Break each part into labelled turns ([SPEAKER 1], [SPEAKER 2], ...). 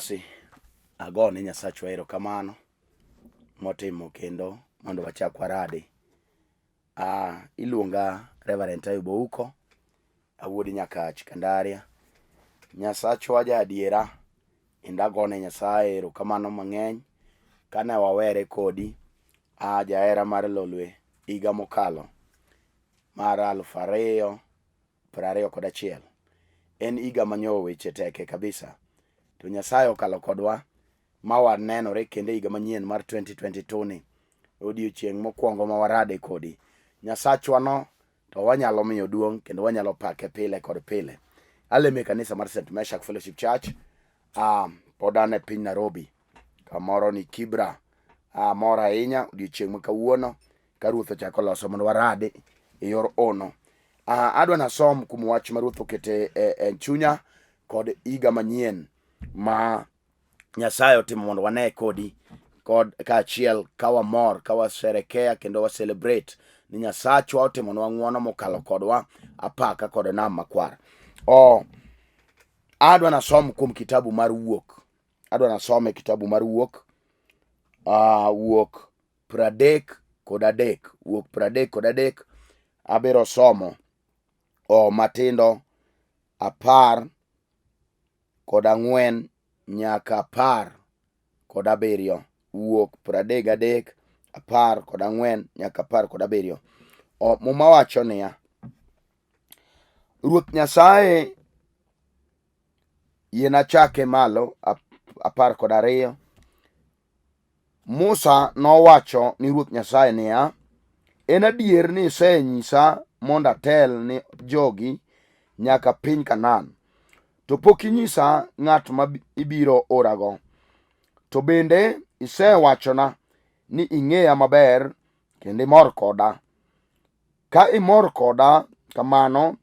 [SPEAKER 1] mosi agone Nyasachwa erokamano motimo kendo mondo wachak warade. Iluonga Reverend Ayub Wuok, awuod Nyakach Kandaria. Nyasachwa ja adiera, indagone Nyasaye erokamano mang'eny kane wawere kodi jahera mar lolwe higa mokalo mar 2021. En higa manyo weche teke kabisa. To Nyasaye okalo kodwa ma wanenore kendo higa manyien mar 2022 ni odiochieng' mokwongo ma warade kodi. Nyasachwa no to wanyalo miyo duong' kendo wanyalo pake pile kod pile. Aleme kanisa mar St. Meshach Fellowship Church podane piny Nairobi kamoro ni Kibra. Mora ahinya odiochieng' ma kawuono ka Ruoth ochako loso mondo warade e yor ono. Adwa nasom kuom wach ma Ruoth okete e chunya kod higa manyien ma Nyasaye otimo mondo wane kodi kod kaachiel ka wamor ka washerekea kendo wa celebrate ni Nyasachwa otimo nwa ng'wono mokalo kodwa apaka kod nam makwar. Adwa nasom kuom kitabu mar Wuok. Adwa nasome kitabu mar Wuok. Wuok 33. Wuok 33. Abiro somo matindo 14 nyaka 17. Wuok 33, 14 nyaka 17. Muma wacho niya: Ruoth Nyasaye yiena chake malo. 12. Musa nowacho ni Ruoth Nyasaye niya: en adier ni isenyisa mondo atel ni jogi nyaka piny Kanan, to pok inyisa ng'at ma ibiro orago. To bende isewachona ni ing'eya maber kendo imor koda. Ka imor koda kamano,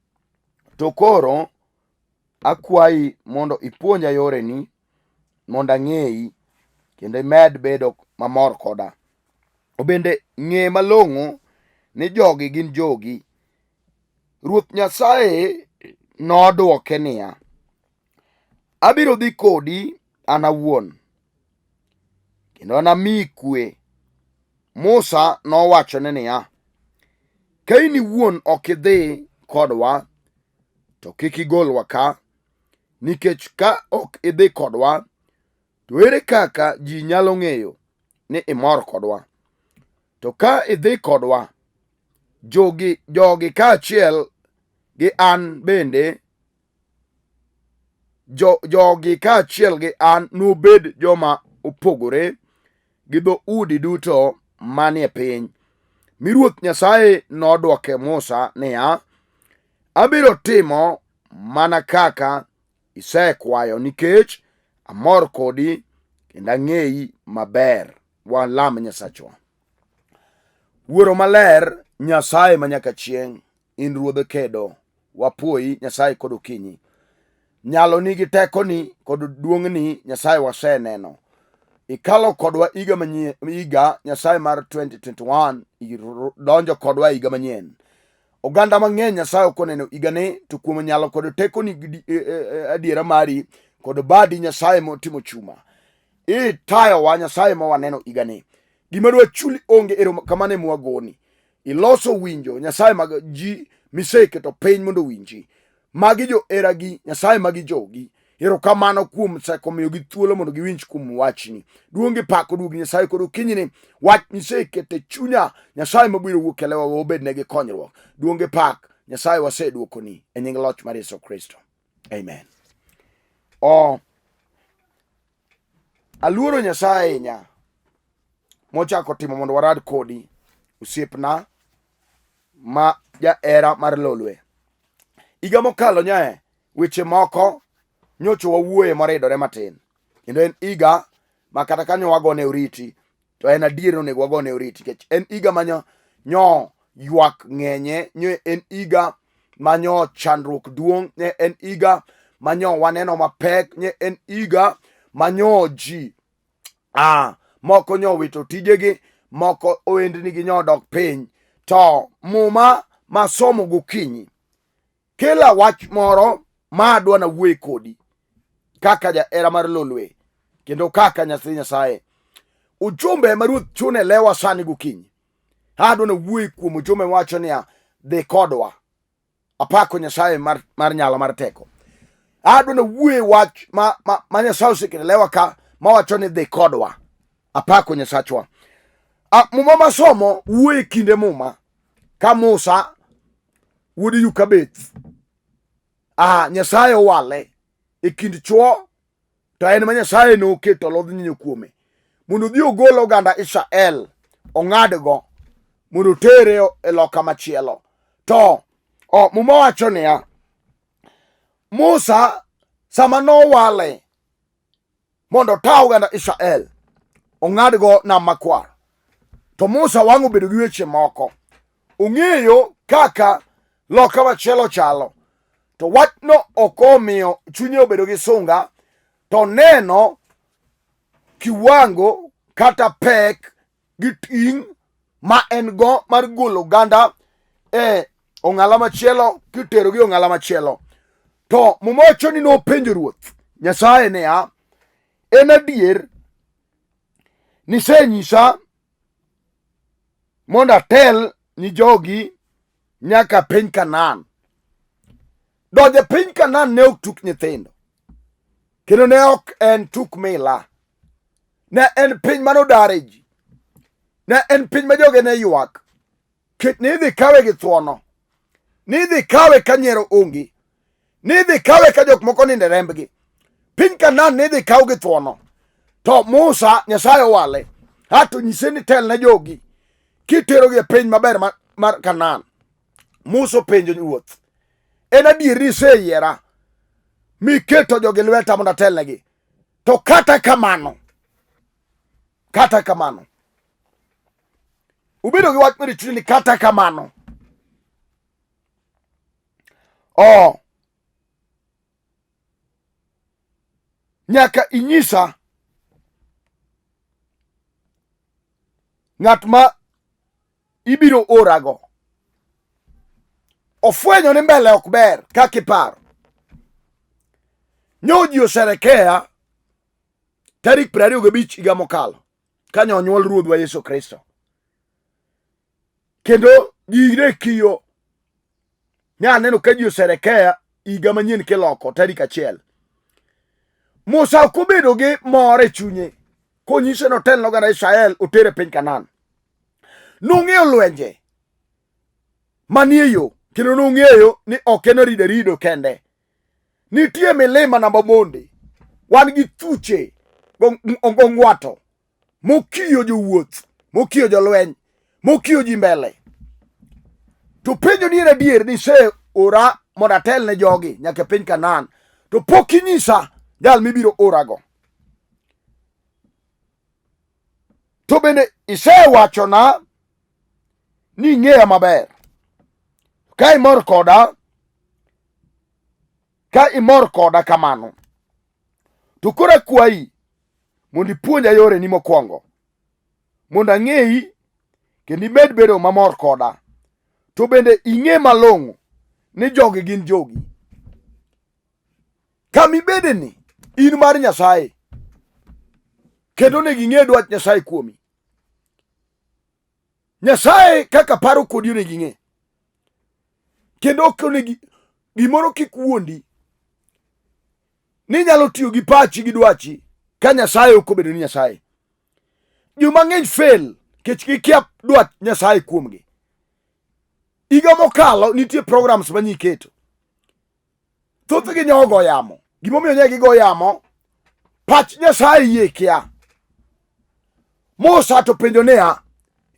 [SPEAKER 1] to koro akwayi mondo ipuonja yoreni mondo ang'eyi kendo imed bedo mamor koda. To bende ng'e malong'o ni jogi gin jogi. Ruoth Nyasaye nodwoke niya: abiro dhi kodi an awuon kendo anamiyi kwe. Musa nowachone niya: ka in iwuon ok idhi kodwa, to kik igolwa ka, nikech ka ok idhi kodwa, to ere kaka ji nyalo ng'eyo ni imor kodwa? To ka idhi kodwa, jogi kaachiel gi an bende, jogi kaachiel gi an nobed joma opogore gi dhoudi duto manie piny. Mi Ruoth Nyasaye nodwoke Musa niya: abiro timo mana kaka isekwayo, nikech amor kodi kendo ang'eyi maber. Walam Nyasachwa. Wuoro maler, Nyasaye manyaka chieng', in ruodh kedo, wapuoyi Nyasaye kod okinyi. Nyalo ni gi tekoni kod duong'ni Nyasaye waseneno. Ikalo kodwa higa manyien, higa Nyasaye mar 2021, donjo kodwa higa manyien. Oganda mang'eny Nyasaye okoneno higani, to kuom nyalo kod tekoni adiera mari kod badi Nyasaye motimo chuma, itayowa Nyasaye ma waneno higani. Gima dwa chuli onge erokamano mwagoni. Iloso winjo Nyasaye mag ji miseketo piny mondo winji. Magi jo eragi Nyasaye magi jogi. Erokamano kuom sekomiyo gi thuolo mondo giwinj kuom wachni. Duonge pako duogi Nyasaye kod okinyini wach misekete chunya Nyasaye mabiro wuok e lewa obed negi konyruok. Duonge pak Nyasaye waseduokoni e nying loch mar Yesu Kristo. Amen. Aluoro Nyasaye ahinya mochako timo mondo warad kodi, osiepna ma jaera mar lolwe. Higa mokalo nyae weche moko nyocho wawuoye moridore matin, kendo en higa ma kata kanyo wagone oriti, to en adier onego wagone oriti, nikech en higa manyo ywak ng'enye, en higa manyo chandruok duong', en higa manyo waneno mapek, en higa manyo ji moko nyo wito tijegi, moko ohendnigi nyo dok piny. To muma masomo gokinyi kela wach moro ma adwa na wuoye kodi kaka jaera mar lolwe kendo kaka nyathi Nyasaye. Ujumbe ma Ruoth chune lewa sani gokinyi. Adwa na wuoyi kuom ujumbe wacho niya, dhi kodwa. Apako Nyasaye mar nyalo mar teko. Adwa na wuoyi wach ma Nyasaye oseketo lewa ka mawacho ni dhi kodwa. Apako Nyasachwa. Muma masomo wuoyi kinde muma ka Musa wuod Yukabeth. Nyasaye owale e kind chwo, to en ma Nyasaye noketo lodh nyinyo kuome mondo dhi ogol oganda Israel, ong'adgo mondo tere e loka machielo. To muma wacho niya, Musa sama nowale mondo ta oganda Israel ong'adgo nam makwar, to Musa wang'o bedo gi weche moko. Ong'eyo kaka loka machielo chalo, to wachno ok omiyo chunye obedo gi sunga, to neno kiwango kata pek gi ting' ma en go mar golo oganda e ong'ala machielo kitero gi ong'ala machielo. To mumocho ni nopenjo Ruoth Nyasaye niya, en adier nisenyisa mondo atel ni jogi nyaka piny Kanaan. Donjo e piny Kanaan ne ok tuk nyithindo, kendo ne ok en tuk mila. Ne en piny manodare ji. Ne en piny ma joge ne ywak. Ni idhi kawe gi thuono, ni idhi kawe ka nyiero onge, ni idhi kawe ka jok moko ninde rembgi. Piny Kanaan ni idhi kaw gi thuono. To Musa Nyasaye owale, hato nyise ni tel ne jogi kitero gi e piny maber mar Kanaan. Musa penjo Ruoth, en adier ni iseyiera miketo jogi lweta mondo atelnegi? To kata kamano, ubedo gi wach mar chuny ni kata kamano, nyaka inyisa ng'at ma ibiro orago. Ofwenyo ni mbele ok ber kaka iparo. Nyoji oserekea tarik 25 higa mokalo kanyo onyuol Ruodhwa Yesu Kristo, kendo gire kiyo nyaneno ka ji oserekea higa manyien kiloko tarik 1. Musa ok obedo gi mor e chunye konyise notelno oganda Israel otere piny Kanaan. Nong'eyo lwenje manie yo, kendo nong'eyo ni ok en rido kende. Nitie milima na mabonde, wan gi thuche ng'wato mokiyo jowuoth, mokiyo jolweny, mokiyo ji mbele. To penjo ni en adier ni se ora mondo atel ne jogi nyaka piny Kanaan, to pok inyisa jal mibiro orago. To bende isewachona ni ing'eya maber. Ka imor koda kamano, to koro akwayi mondo ipuonja yore ni mokwongo, mondo ang'eyi kendo imed bedo mamor koda. To bende ing'e malong'o ni jogi gin jogi. Kamibedeni in mar Nyasaye, kendo ne ging'e dwach Nyasaye kuomi. Nyasaye kaka paro kodi ne ging'e, kendo ok gimoro kik wuondi ni nyalo tiyo gi pachi gi dwachi ka Nyasaye ok obedo ni Nyasaye. Joma ng'eny fail kech gikia dwach Nyasaye kuomgi. Higa mokalo nitie programs manyiketo, thothgi nyogo yamo. Gimomiyo ne gigo yamo, pach Nyasaye yie kia. Musa to penjo niya,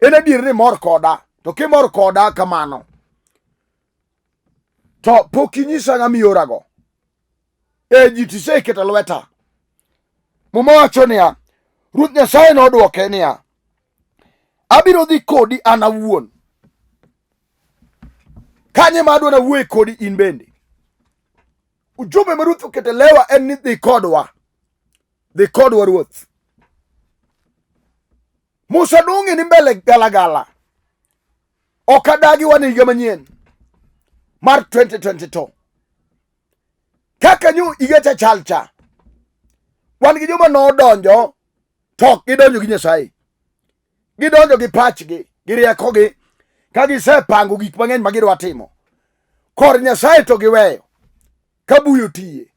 [SPEAKER 1] en adier ni mor koda? To kimor koda kamano, to pok inyisa ng'ama iorago. Ji tiseketo lweta. Muma wacho niya, Ruoth Nyasaye nodwoke niya, abiro dhi kodi an awuon. Kanye ma adwa na wuoye kodi in bende. Ujumbe ma Ruoth okete lewa en ni dhi kodwa. Dhi kodwa Ruoth. Musa nong'e ni mbele galagala ok adagi wane higa manyien mar 2022. Kaka nyo higa cha chalcha, wan gi joma nodonjo to gidonjo gi Nyasaye, gidonjo gi pachgi gi riekogi ka gisepango gik mang'eny ma gidwa timo kor Nyasaye to giweyo ka buyo tiye.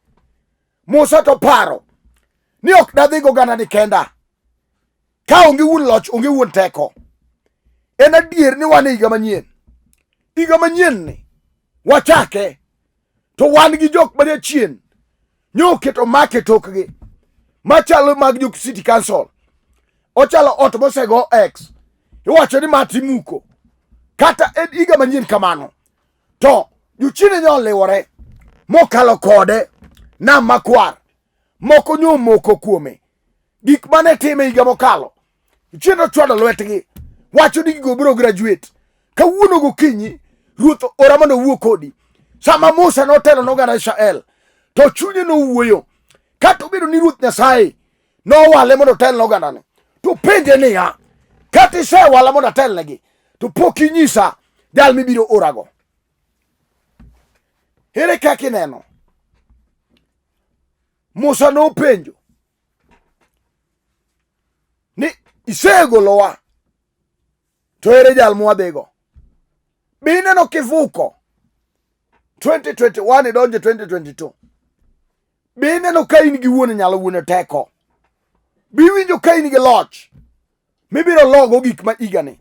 [SPEAKER 1] Musa to paro ni ok nadhi go gana ni kenda ka onge wuon loch, onge wuon teko. En adier ni wan higa manyien, higa manyien ni wachake to wan gi jok mane chien nyoketo make tokgi machalo mag jo city council, ochalo ot mosego X, iwacho ni mati muko kata en higa manyien kamano to jochine nyo liwore mokalo kode nam makwar, moko nyomoko kuome gik mane time higa mokalo. Jochine chwado lwetgi wacho ni gigo biro graduate kawuono gokinyi. Ruoth ora mondo wuok kodi. Sama Musa notelo noganda Israel to chunye nowuoyo kata obedo ni Ruoth Nyasaye nowale mondo tel nogandane, to penje niya, kata isewala mondo atelnegi to pok inyisa jal mibiro orago. Ere kaka ineno? Musa nopenjo ni isegolowa, to ere jal mwadhigo? Be ineno kivuko 2021 idonje 2022? Be ineno ka in gi wuon nyalo, wuon teko? Be iwinjo ka in gi loch mibiro logo gik ma igani?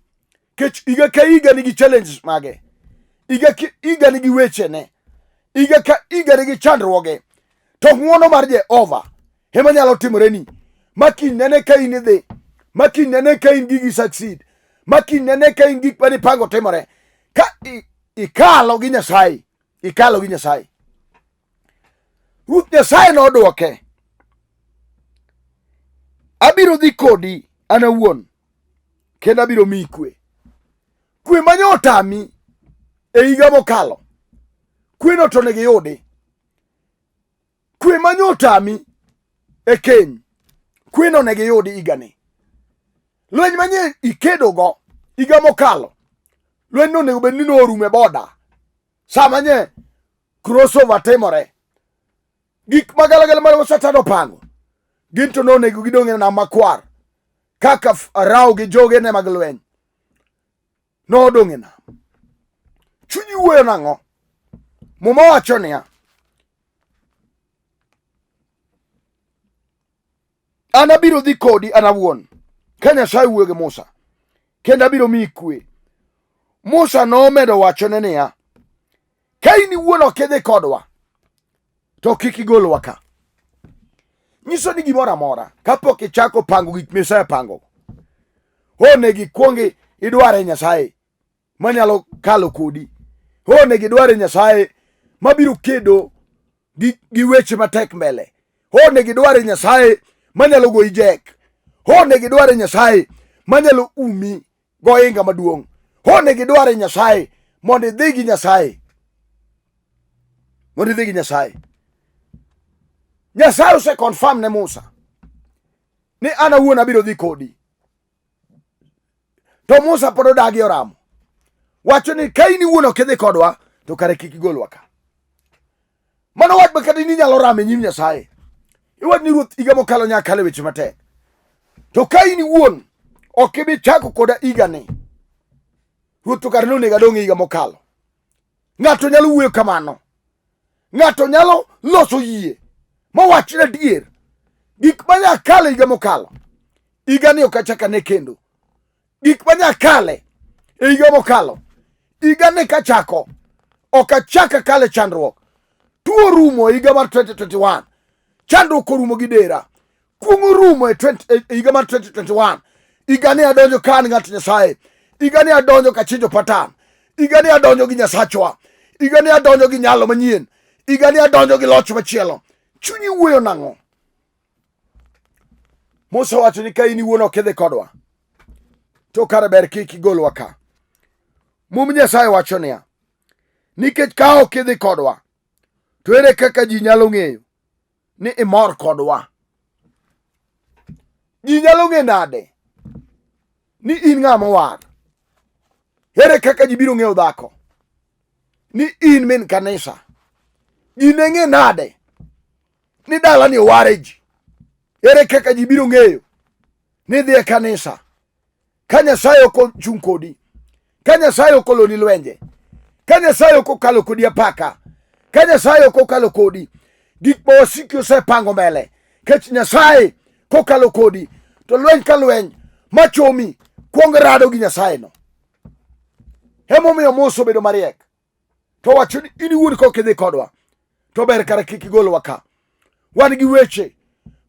[SPEAKER 1] Kech iga ka iga nigi challenges mage, iga nigi weche ne, iga ka iga nigi chandruoge. To ng'wono mar Jehova ema nyalo timoreni maki nene ka in idhi, maki nene ka in gigi succeed, maki nene ka in gik mani pango timore ka ikalo gi Nyasaye, ikalo gi Nyasaye. Ruoth Nyasaye nodwoke, abiro dhi kodi an awuon kendo abiro miyi kwe. Kwe manyotami e higa mokalo, kwe no to negi yudi. Kwe manyotami e keny, kwe no negi yudi higani. Lweny manye ikedo go higa mokalo, lweny no nego bedni norume boda. Sama nye crossover timore, gik magalagala mane Satan opango ginto nonego gidong'e nam makwar kaka Farao gi joge ne mag lweny nodong'e nam. Chunyi wuoyo nang'o? Muma wacho niya, an abiro dhi kodi an awuon ka Nyasaye wuoyo gi Musa kendo abiro miyi kwe. Musa nomedo wachone niya, ka in iwuon ok idhi kodwa to kik igolwa ka. Nyiso ni gimoro amora kapok ichako pango gik misepango, onego ikwongi idware Nyasaye manyalo kalo kodi, onego idware Nyasaye mabiro kedo gi weche matek mbele, onego idware Nyasaye manyalo goyi jek, onego idware Nyasaye manyalo umi goinga maduong', onego idware Nyasaye mondo idhi gi Nyasaye, mondo idhi gi Nyasaye. Nyasaye ose confirm ne Musa ni an awuon abiro dhi kodi, to Musa pod odagi oramo, wacho ni ka in iwuon ok idhi kodwa to kare kik igolwa ka. Mano wach ma kata in inyalo ramo e nyim Nyasaye, iwach ni Ruoth higa mokalo nyakalo weche matek, to ka in iwuon ok ibi chako koda higani, Ruoth to kare nonego adong' higa mokalo. Ng'ato nyalo wuoyo kamano, ng'ato nyalo loso yie mawachne adier gik manyakale higa mokalo, higani ok achaka ne kendo. Gik manyakale e higa mokalo, higani kachako ok achaka kale chandruok. Tuo rumo e higa mar 2021, chandruok orumo gi dera, kuong'o rumo e higa mar 2021. Higani adonjo ka an ng'at Nyasaye, higani adonjo ka chinjo patan, higani adonjo gi Nyasachwa, higani adonjo gi nyalo manyien, higani adonjo gi loch machielo. Chunyi wuoyo nang'o? Musa wacho ni ka in iwuon ok idhi kodwa to kare ber kik igolwa ka. Mum Nyasaye wacho niya, nikech ka ok idhi kodwa to ere kaka ji nyalo ng'eyo ni imor kodwa? Ji nyalo ng'e nade ni in ng'ama war? Ere kaka ji biro ng'eyo dhako ni in min kanisa? Ji ne ng'e nade ni dalani oware ji? Ere kaka ji biro ng'eyo ni dhi e kanisa ka Nyasaye ok ochung' kodi, ka Nyasaye ok oloni lwenje, ka Nyasaye ok okalo kodi apaka, ka Nyasaye ok okalo kodi gik ma wasiki osepango mbele. Kech Nyasaye kokalo kodi to lweny ka lweny machomi kuong rado gi Nyasaye no. Emomiyo Musa obedo mariek to wacho ni in iwuon kokidhi kodwa to ber kara kik igolwa ka. Wan gi weche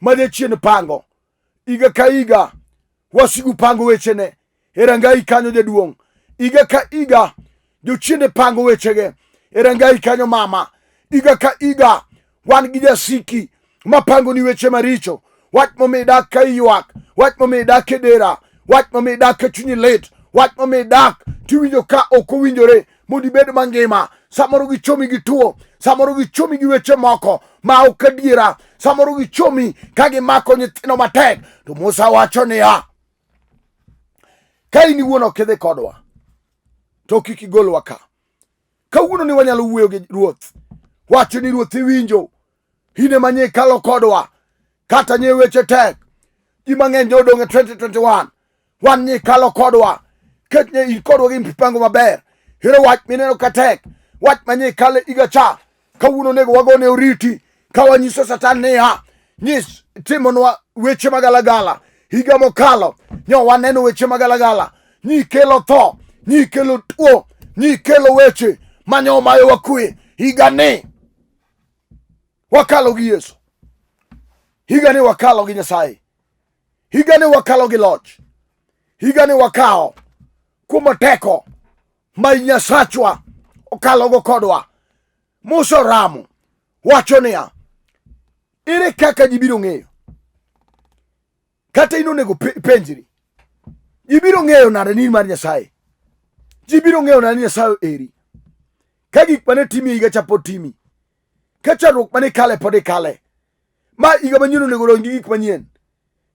[SPEAKER 1] ma jachien pango iga ka iga, wasigu pango wechene e rangai kanyo jaduong'. Iga ka iga jochiende pango wechege e rangai kanyo mama. Iga ka iga wan gi jasiki mapango ni weche maricho. Wach momidak ka iyuak, wach momidak e dera, wach momidak e chunyi lit, wach momidak tiwinjo ka ok owinjore mondo ibed mangima. Samoro gichomi gi tuo, samoro gichomi gi weche moko ma ok adiera, samoro gichomi ka gimako nyithindo matek. To Musa wacho niya, ka in iwuon ok idhi kodwa to kik igolwa ka. Kawuono ni wanyalo wuoyo gi Ruoth, wacho ni Ruoth iwinjo, in ema nye kalo kodwa kata nye weche tek. Ji mang'eny jodong' e 2021 wan nye kalo kodwa ket nye in kodwa gi mpango maber. Hero wach mineno ka tek, wach manye kale iga cha. Kawuono nego wagone oriti ka wanyiso Satan niya, nyis timonwa weche magalagala. Higa mokalo nyo waneno weche magalagala, nyi kelo tho, nyi kelo tuo, nyi kelo weche manyo mayo wakwe. Higa ni wakalo gi Yesu, higa ni wakalo gi Nyasaye, higa ni wakalo gi loch, higa ni wakao kuom teko ma Nyasachwa okalo go kodwa. Musa ramo wacho niya, ere kaka ji biro ng'eyo? Kata ino nego penjri, ji biro ng'eyo nade ni mar Nyasaye? Ji biro ng'eyo nade ni Nyasaye eri? Ka gik mane timi higa cha pod timi, ka chandruok mane kale pod ikale, ma higa manyien onego donj gi gik manyien.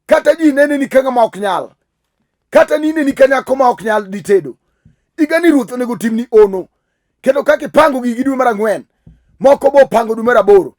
[SPEAKER 1] Kata ji nene ni ka ng'ama ok nyal, kata ni neni ka nyako ma ok nyal di tedo. Higa ni Ruoth onego timni ono, kendo kaka ipango gigi dwe mar 4, moko bo pango dwe mar 8.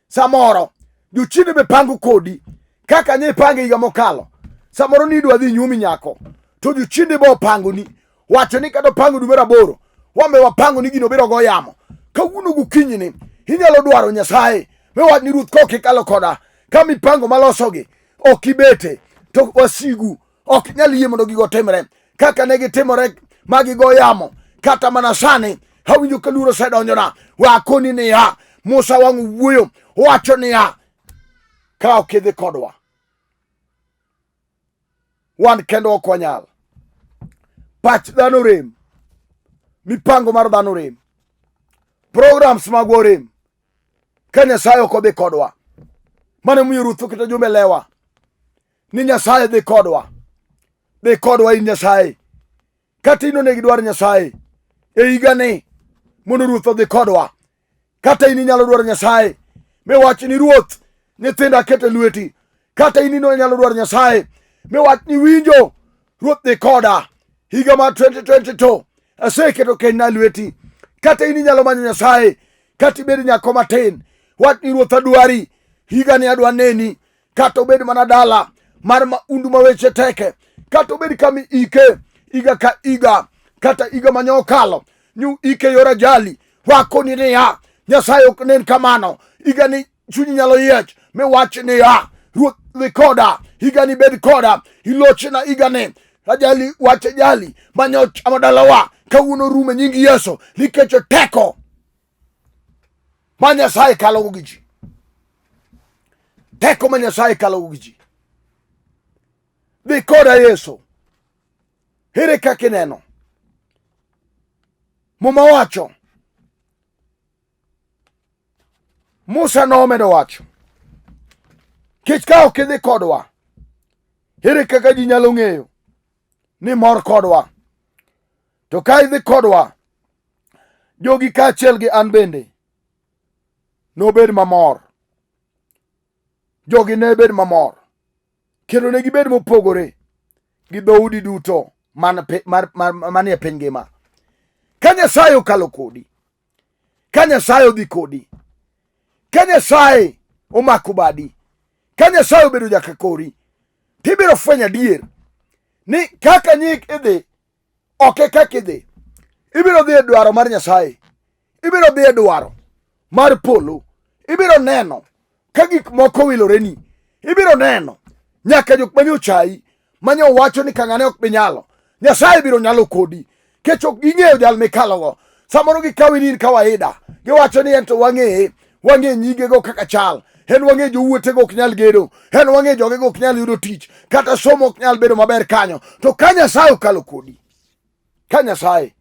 [SPEAKER 1] Samoro jochiende be pango kodi kaka nye pange higa mokalo. Samoro ni idwa dhi nyumi nyako, to jochiende bo pango ni wacho ni kata pango dwe mar 8 wambe wapango ni gino biro go yamo. Kawuono gokinyi ni inyalo dwaro Nyasaye me wach ni Ruoth kok ikalo koda ka mipango malosogi ok ibete to wasigu ok nyal yie mondo gigo timre kaka ne gitimore magigo yamo. Kata mana sani hawinjo ka luoro sedonjona, wakoni niya, Musa wang' wuoyo wacho niya, ka ok idhi kodwa wan kendo ok wanyal. Pach dhano rem, mipango mar dhano rem, programs magwa rem ka Nyasaye ok odhi kodwa. Mane miyo Ruoth oketo jumbe lewa ni Nyasaye dhi kodwa, dhi kodwa in Nyasaye. Kata ino ne gidwar Nyasaye e higa ni mondo Ruoth odhi kodwa. Kata in inyalo dwaro Nyasaye me wach ni Ruoth nyithinda kete lweti. Kata in ino inyalo dwaro Nyasaye me wach ni winjo Ruoth dhi koda higa mar 2022 aseketo kenya lweti. Kata in inyalo manyo Nyasaye kata ibed nyako matin, wach ni Ruoth adwari higa ni adwa neni. Kata obed mana dala mar maundu maweche teke, kata obed kami ike iga ka iga, kata iga manyo kalo nyu ike yora jali. Wakoni niya, Nyasaye ok nen kamano. Higa ni chunyi nyalo yiech me wach niya, Ruoth dhi koda, higa ni bed koda, ilochna higa ni. Ajali wache jali manyo chamo dalawa kawuono rume nyingi Yesu nikech teko ma Nyasaye kalo gi ji. Teko ma Nyasaye kalo gi ji. Dhi koda Yesu. Ere kaka ineno? Muma wacho, Musa nomedo wacho, kech ka ok idhi kodwa, ere kaka ji nyalo ng'eyo ni mor kodwa? To ka idhi kodwa, jogi kaachiel gi an bende nobed mamor. Jogi ne bed mamor, kendo ne gibed mopogore gi dhoudi duto manie piny ngima. Ka Nyasaye okalo kodi, ka Nyasaye odhi kodi, ka Nyasaye omako badi, ka Nyasaye obedo jaka kori, tibiro fwenyo adier ni kaka nyik idhi ok kaka idhi. Ibiro dhi e dwaro mar Nyasaye, ibiro dhi e dwaro mar polo, ibiro neno ka gik moko wiloreni, ibiro neno nyaka jok mane ochayi, mane owacho ni kang'ane ok binyalo, Nyasaye biro nyalo kodi, kech ok ging'eyo jal mikalogo. Samoro gikawi ni in kawaida, giwacho ni en to wang'e nyigego kaka chal, en wang'e jowuotego ok nyal gedo, en wang'e jogego ok nyal yudo tich, kata somo ok nyal bedo maber kanyo. To ka Nyasaye okalo kodi, ka Nyasaye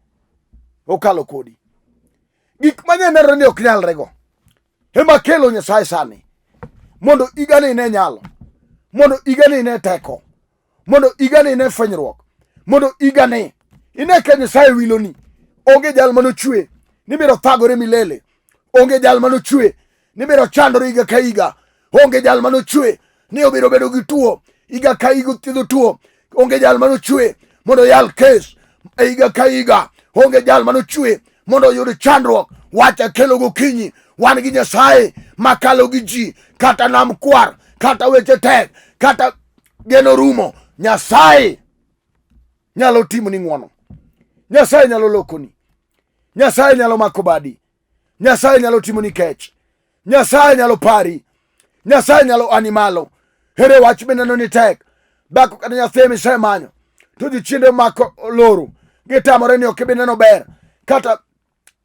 [SPEAKER 1] okalo kodi, gik manye nero ni ok nyalrego ema kelo Nyasaye sani, mondo igane ine nyalo, mondo igane ine teko, mondo igane ine fwenyruok, mondo igane ine ka Nyasaye wiloni. Onge jal manochwe ni biro thagore milele, onge jal manochwe ni biro chandore higa ka higa, onge jal manochwe ni obiro bedo gi tuo higa ka higa thiedho tuo, onge jal manochwe mondo yal kes e higa ka higa, onge jal manochwe mondo yud chandruok. Wacha kelo gokinyi, wan gi Nyasaye makalo gi ji, kata nam kwar, kata weche tek, kata geno rumo. Nyasaye nyalo timoni ng'wono, Nyasaye nyalo lokoni, Nyasaye nyalo mako badi, Nyasaye nyalo timoni kech, Nyasaye nyalo pari, Nyasaye nyalo animalo. Here wach mineno ni tek, dhako kata nyathi misemanyo to jochiende mako loro, gitamore ni ok ibineno ber, kata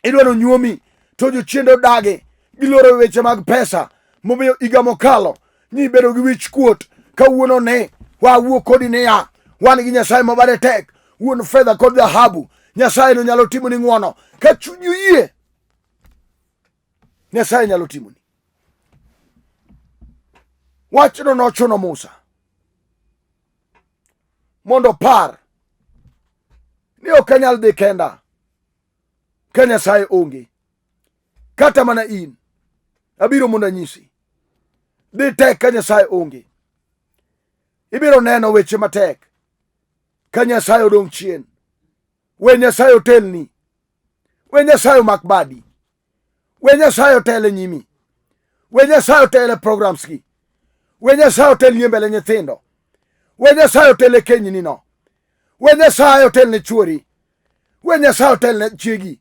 [SPEAKER 1] idwaro nyuomi to jochiende odage, giloro weche mag pesa, momiyo higa mokalo nibedo gi wich kuot. Kawuono ne wawuok kodi niya, wan gi Nyasaye mabade tek, wuon fedha kod dhahabu. Nyasaye no nyalo timoni ng'wono ka chunyu yie. Nyasaye nyalo timoni. Wachno nochuno Musa mondo par ni ok anyal dhi kenda ka Nyasaye onge. Kata mana in abiro mondo anyisi, dhi tek ka Nyasaye onge. Ibiro neno weche matek ka Nyasaye odong' chien. We Nyasaye otelni, we Nyasaye omak badi, we Nyasaye otele nyimi, we Nyasaye otele programs gi, we Nyasaye otelni mbele nyithindo, we Nyasaye otele kenyni no, we Nyasaye otelne chuori, we Nyasaye otelne chiegi,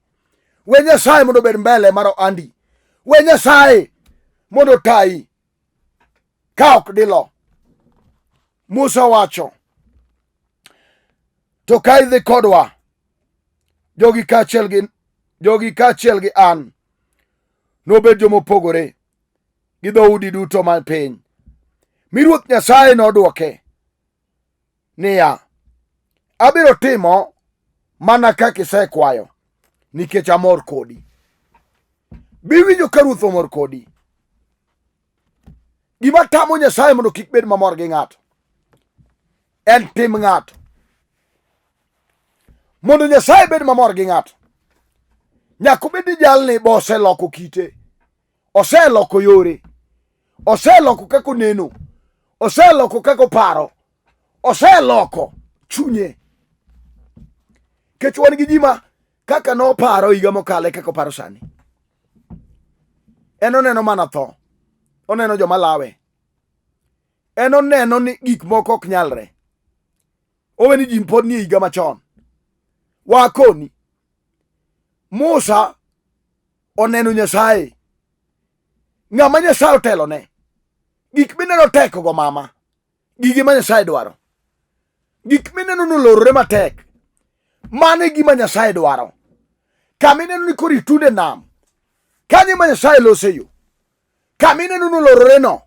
[SPEAKER 1] we Nyasaye mondo bed mbele maro andi, we Nyasaye mondo tayi ka ok dilo. Musa wacho, to ka idhi kodwa, jogi kaachiel gi an nobed joma opogore gi dhoudi duto man piny. Mi Ruoth Nyasaye nodwoke niya, abiro timo mana kaka isekwayo, nikech amor kodi. Biwinjo ka Ruoth omor kodi. Gima tamo Nyasaye mondo kik bed mamor gi ng'ato en tim ng'ato. Mondo Nyasaye bed mamor gi ng'ato, nyaka obed ni jalni bo oseloko kite, oseloko yore, oseloko kaka oneno, oseloko kaka oparo, oseloko chunye. Kech wan gi jima kaka noparo higa mokale kaka oparo sani. En oneno mana tho, oneno joma lawe, en oneno ni gik moko ok nyalre. Oweni ji pod ni higa machon. Wakoni, Musa oneno Nyasaye, ng'ama Nyasaye otelone. Gik mineno tek go mama, gigi ma Nyasaye dwaro. Gik mineno nolorore matek, mane gima Nyasaye dwaro. Kamineno ni kori tunde nam, kanye ma Nyasaye lose yo. Kamineno nolorore no,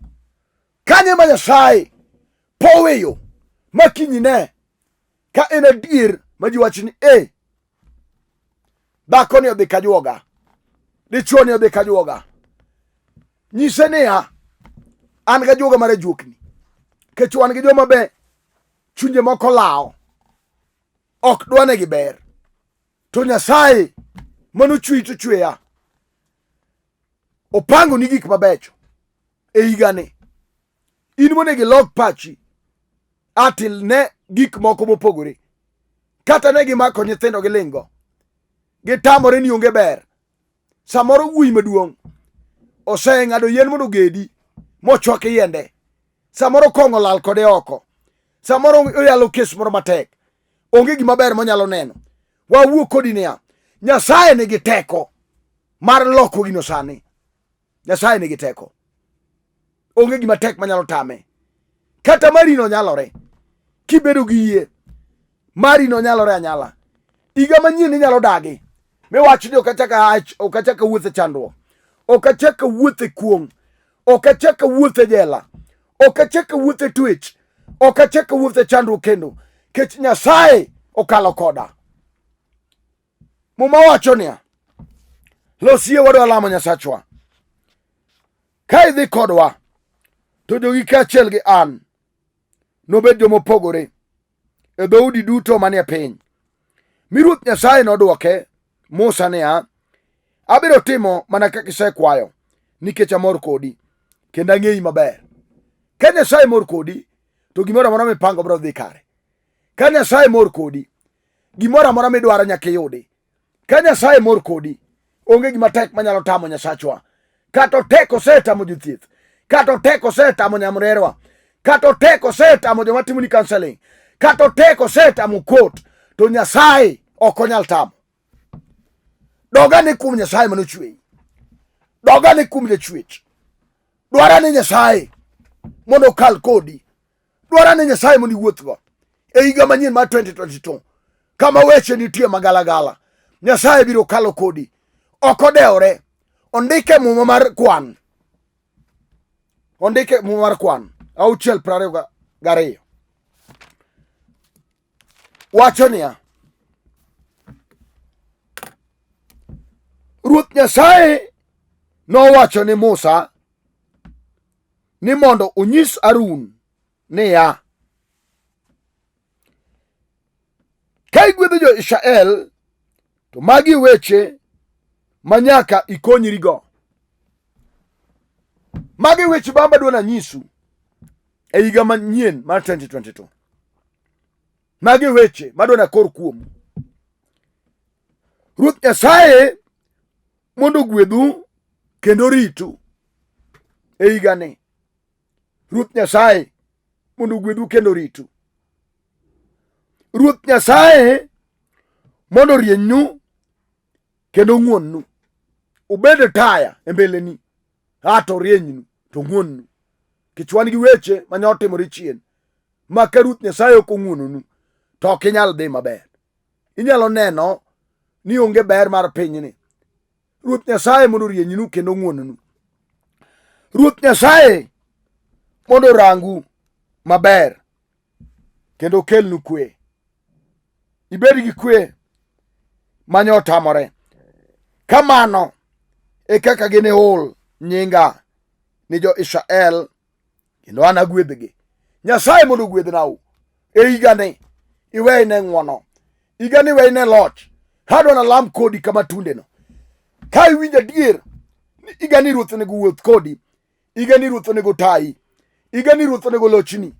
[SPEAKER 1] kanye ma Nyasaye powe yo makinyine ka en adier ma ji wach ni dhako ni odhi kajuoga, dichuo ni odhi kajuoga. Nyise niya, an ga juoga mare juokni, kech wan gi joma be chunje moko lao, ok dwane gi ber. To Nyasaye manochwi to chweya, opango ni gik mabecho e higani. In monego ilok pachi atil ne gik moko mopogore. Kata ne gimako nyithindo gi lingo, gitamore ni onge ber. Samoro wuoyi maduong' oseng'ado yien mondo gedi mochwak yiende, samoro kongo lal kode oko, samoro oyalo kes moro matek, onge gima ber monyalo neno. Wawuok kodi niya, Nyasaye nigi teko mar loko gino sani. Nyasaye nigi teko, onge gima tek manyalo tame. Kata marino nyalore, kibedo gi yie, marino nyalore anyala. Iga manyien inyalo dagi. Miwach ni okachaka wuothe chandruok, okachaka wuothe kuong, okachaka wuothe jela, okachaka wuothe twech, okachaka wuothe chandruok kendo, kech Nyasaye okalo koda. Muma wacho niya, losie wadwa lamo Nyasachwa. Ka idhi kodwa, to jogi kaachiel gi an nobed joma opogore e dhoudi duto manie piny. Mi Ruoth Nyasaye nodwoke Musa niya, abiro timo mana kaka isekwayo, nikech amor kodi kendo ang'eyi maber. Ka Nyasaye mor kodi, to gimoro amora mipango biro dhi kare. Ka Nyasaye mor kodi, gimoro amora midwaro nyaka iyudi. Ka Nyasaye mor kodi, onge gima tek manyalo tamo Nyasachwa. Kata tek osetamo jothieth, kata tek osetamo nyamrerwa, kata tek osetamo joma timo ni counseling, kata tek osetamo court, to Nyasaye ok onyal tamo. Dogane kuom Nyasaye manochweyi, dogane kuom jachwech. Dwarane Nyasaye mondo okal kodi, dwarane Nyasaye mondo iwuothgo e higa manyien mar 2022. Kama weche nitie magalagala, Nyasaye biro kalo kodi, ok odeore. Ondike muma mar Kwan, ondike muma mar Kwan 6:22 wacho niya, Ruoth Nyasaye nowacho ni Musa ni mondo onyis Harun niya, ka igwedho jo-Israel, to magi weche manyaka ikonyrigo. Magi weche bamba dwana nyisu e higa manyien mar 2022. Magi weche madwana kor kuomu. Ruoth Nyasaye mondo gwedhu kendo ritu e higani. Ruoth Nyasaye mondo gwedhu kendo ritu. Ruoth Nyasaye mondo rienyu kendo ng'wonnu. Ubed taya e mbeleni, ato rienynu to ng'wonnu. Kichwan gi weche manyotimore chien, ma ka Ruoth Nyasaye ok ong'wononu, to ok inyal dhi maber. Inyalo neno ni onge ber mar pinyni. Ruoth Nyasaye mondo rienynu kendo ng'wonnu. Ruoth Nyasaye mondo rangu maber kendo kelnu kwe. Ibed gi kwe manyotamore. Kamano e kaka gini hul nyinga ni jo-Israel, kendo an agwedhgi. Nyasaye mondo gwedhnau e higani. Iweyne ng'wono, higani iweyne loch. Hadwana lam kodi kama tundeno. Ka iwinjo adier ni higani Ruoth onego wuoth kodi, higani Ruoth onego tayi, higani Ruoth onego lochni,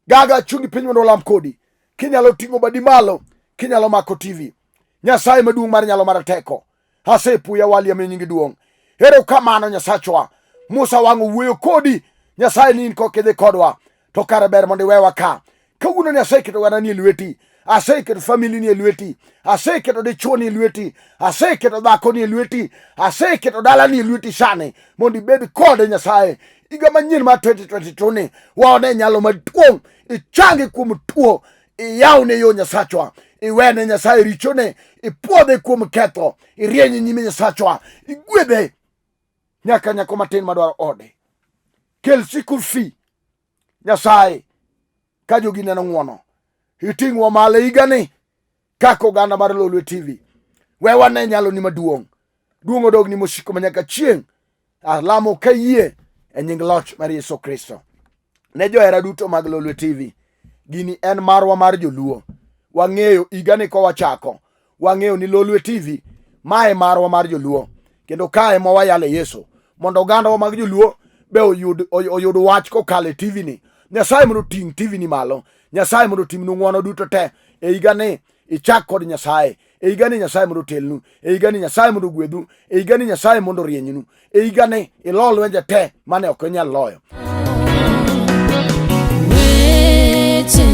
[SPEAKER 1] gaga chungi piny mondo lam kodi. Kinyalo ting'o badi malo, kinyalo mako TV. Nyasaye maduong' mar nyalo mar teko, asepuya walia me nyingi duong'. Erokamano Nyasachwa. Musa wang'o wuoyo kodi. Nyasaye ni in kokidhi kodwa, to kare ber mondo iwewa ka. Kawuono ni aseketo wadani e lweti, aseketo famili ni e lweti, aseketo dichuo ni e lweti, aseketo dhako ni e lweti, aseketo dala ni e lweti sani, mondo ibed kode Nyasaye. Higa manyien mar 2022 ni waone nyalo maduong', ichangi kuom tuo, iyawne yo Nyasachwa, iwene Nyasaye richone, ipuodhe kuom ketho, irieny nyime Nyasachwa, igwedhe nyaka nyako matin madwaro ode. Kel sikul fi Nyasaye ka jogi neno ng'wono. Iting'wa malo higani kaka oganda mar Lolwe TV. Wewa ne nyalo ni maduong'. Duong' odog ni mosiko manyaka chieng'. Alamo ka yie e nying loch mar Yesu Kristo. Ne johera duto mag Lolwe TV, gini en marwa mar joluo. Wang'eyo higani ko wachako, wang'eyo ni Lolwe TV mae marwa mar joluo, kendo kae ma wayale Yesu mondo oganda wa mag joluo be oyud wach kokalo e TV ni. Nyasaye mondo ting' TV ni malo. Nyasaye mondo timnu ng'wono duto te e higani. Ichak kod Nyasaye e higani. Nyasaye mondo telnu e higani. Nyasaye mondo gwedhu e higani. Nyasaye mondo rienynu e higani. Ilo lwenje te mane ok onyal loyo.
[SPEAKER 2] weche